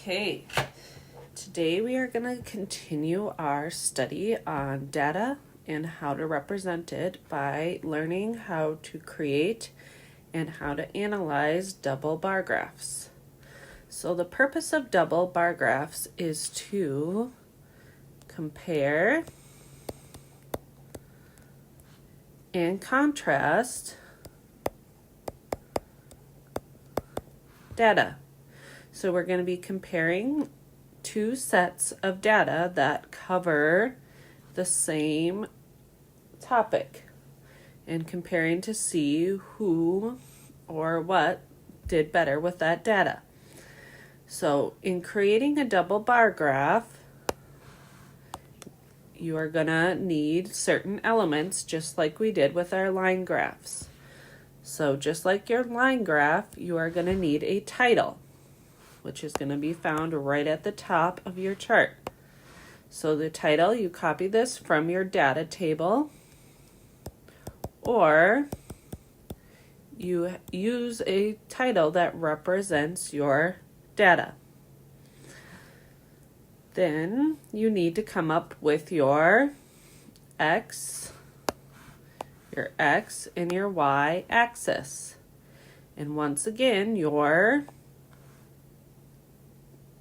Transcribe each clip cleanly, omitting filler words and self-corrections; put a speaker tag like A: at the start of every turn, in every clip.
A: Okay, today we are going to continue our study on data and how to represent it by learning how to create and how to analyze double bar graphs. So the purpose of double bar graphs is to compare and contrast data. So we're going to be comparing two sets of data that cover the same topic and comparing to see who or what did better with that data. So in creating a double bar graph, you are going to need certain elements just like we did with our line graphs. So just like your line graph, you are going to need a title, which is going to be found right at the top of your chart. So the title, you copy this from your data table, or you use a title that represents your data. Then you need to come up with your X and your Y axis. And once again, your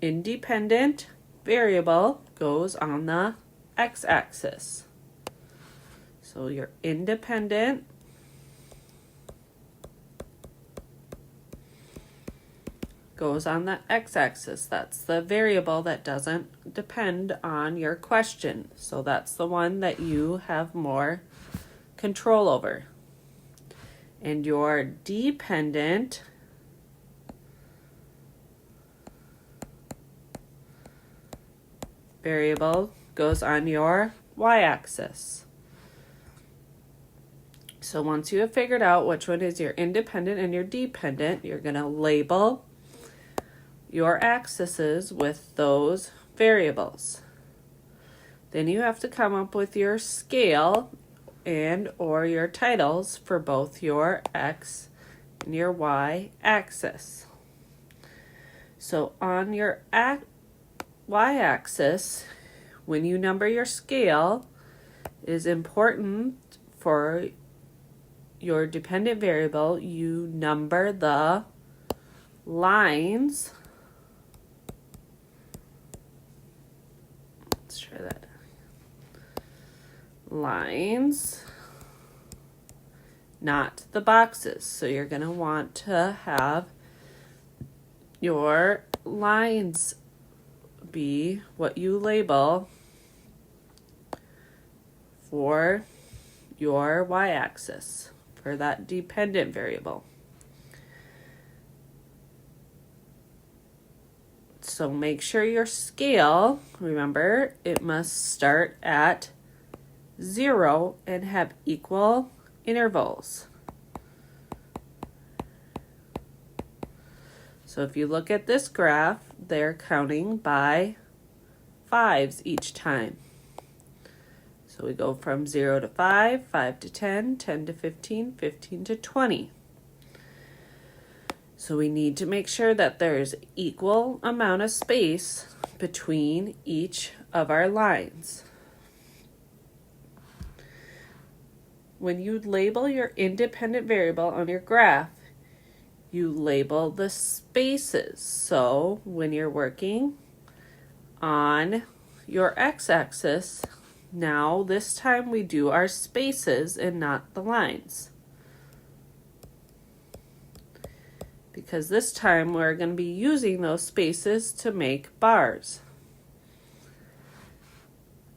A: independent variable goes on the x-axis. So your independent goes on the x-axis. That's the variable that doesn't depend on your question. So that's the one that you have more control over. And your dependent variable goes on your y-axis. So once you have figured out which one is your independent and your dependent, you're going to label your axes with those variables. Then you have to come up with your scale and or your titles for both your x and your y axis. So on your y-axis, when you number your scale, it is important for your dependent variable, you number the lines. Let's try that. Lines, not the boxes. So you're going to want to have your lines be what you label for your y-axis for that dependent variable. So make sure your scale, remember, it must start at 0 and have equal intervals. So if you look at this graph, they're counting by 5s each time. So we go from 0 to 5, 5 to 10, 10 to 15, 15 to 20. So we need to make sure that there's equal amount of space between each of our lines. When you label your independent variable on your graph, you label the spaces. So when you're working on your x-axis, now this time we do our spaces and not the lines. Because this time we're going to be using those spaces to make bars.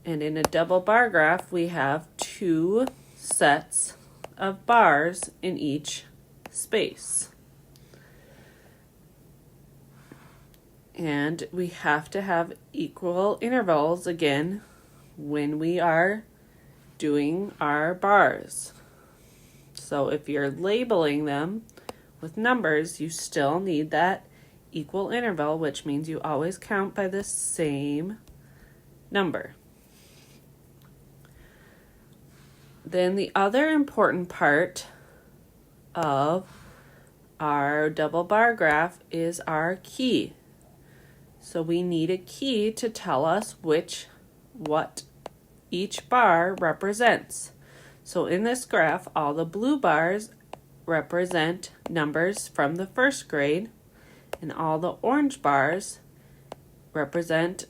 A: And in a double bar graph, we have two sets of bars in each space. And we have to have equal intervals again when we are doing our bars. So if you're labeling them with numbers, you still need that equal interval, which means you always count by the same number. Then the other important part of our double bar graph is our key. So we need a key to tell us what each bar represents. So in this graph, all the blue bars represent numbers from the first grade, and all the orange bars represent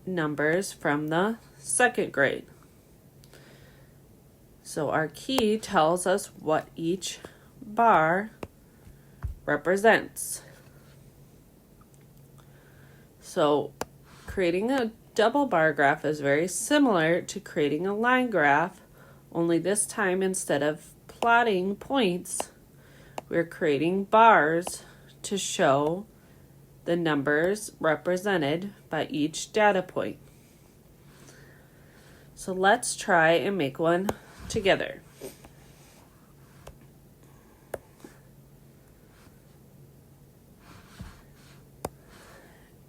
A: numbers from the second grade. So our key tells us what each bar represents. So creating a double bar graph is very similar to creating a line graph, only this time instead of plotting points, we're creating bars to show the numbers represented by each data point. So let's try and make one together.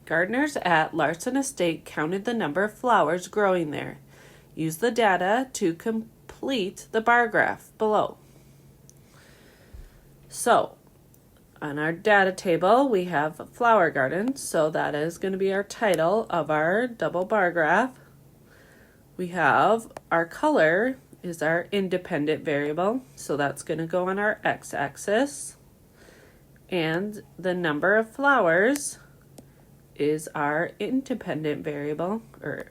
A: Gardeners at Larson Estate counted the number of flowers growing there. Use the data to complete the bar graph below. So, on our data table, we have a flower garden, so that is going to be our title of our double bar graph. We have our color is our independent variable, so that's going to go on our x-axis. And the number of flowers is our independent variable, or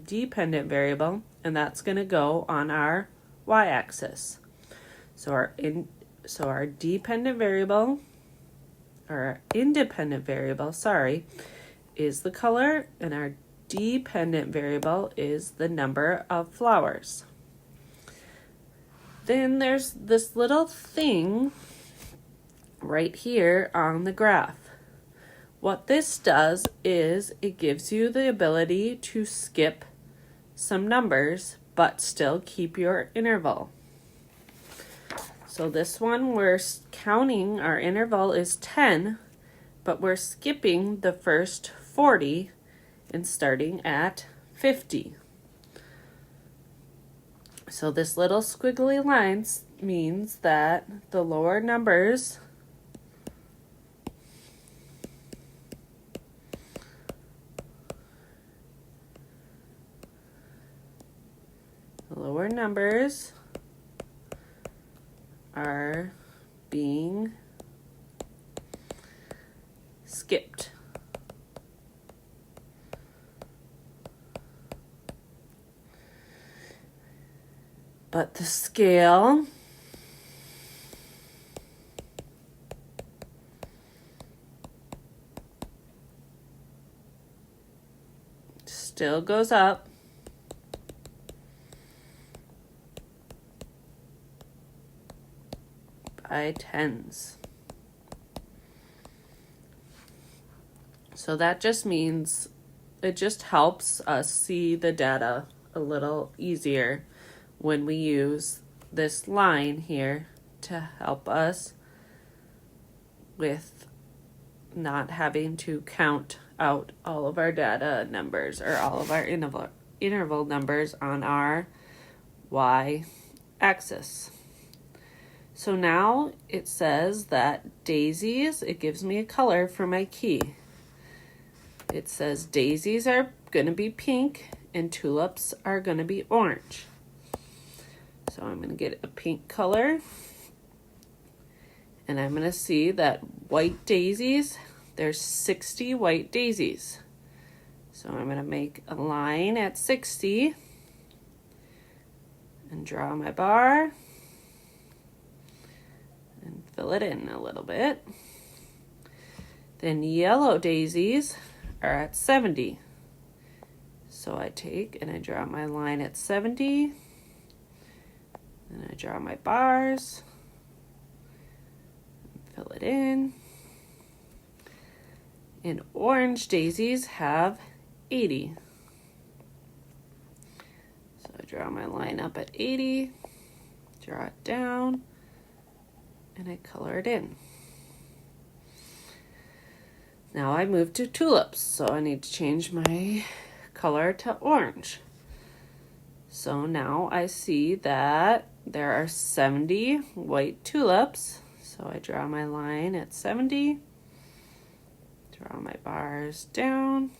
A: dependent variable, and that's going to go on our y-axis. So our dependent variable, or our independent variable, is the color, and our dependent variable is the number of flowers. Then there's this little thing right here on the graph. What this does is it gives you the ability to skip some numbers but still keep your interval. So this one, we're counting, our interval is 10, but we're skipping the first 40 and starting at 50. So this little squiggly line means that the lower numbers are being skipped. But the scale still goes up. By tens. So that just means it just helps us see the data a little easier when we use this line here to help us with not having to count out all of our data numbers or all of our interval numbers on our y-axis. So now it says that daisies, it gives me a color for my key. It says daisies are going to be pink and tulips are going to be orange. So I'm going to get a pink color. And I'm going to see that white daisies, there's 60 white daisies. So I'm going to make a line at 60 and draw my bar. And fill it in a little bit. Then yellow daisies are at 70. So I take and I draw my line at 70. And I draw my bars. Fill it in. And orange daisies have 80. So I draw my line up at 80. Draw it down. And I color it in. Now I move to tulips, so I need to change my color to orange. So now I see that there are 70 white tulips. So I draw my line at 70, Draw my bars down,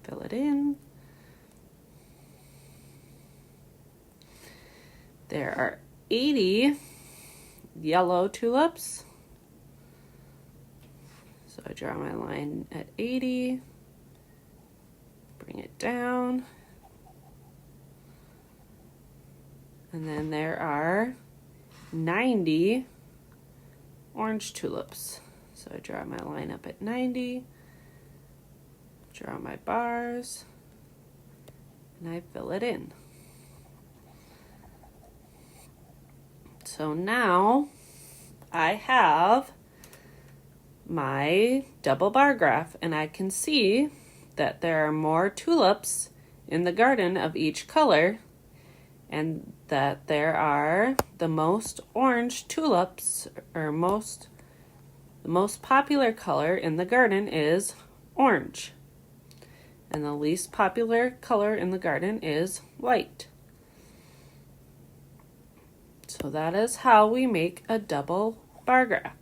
A: fill it in. There are 80 yellow tulips. So I draw my line at 80, bring it down. And then there are 90 orange tulips. So I draw my line up at 90, draw my bars, and I fill it in. So now I have my double bar graph, and I can see that there are more tulips in the garden of each color, and that there are the most orange tulips, or the most popular color in the garden is orange, and the least popular color in the garden is white. So that is how we make a double bar graph.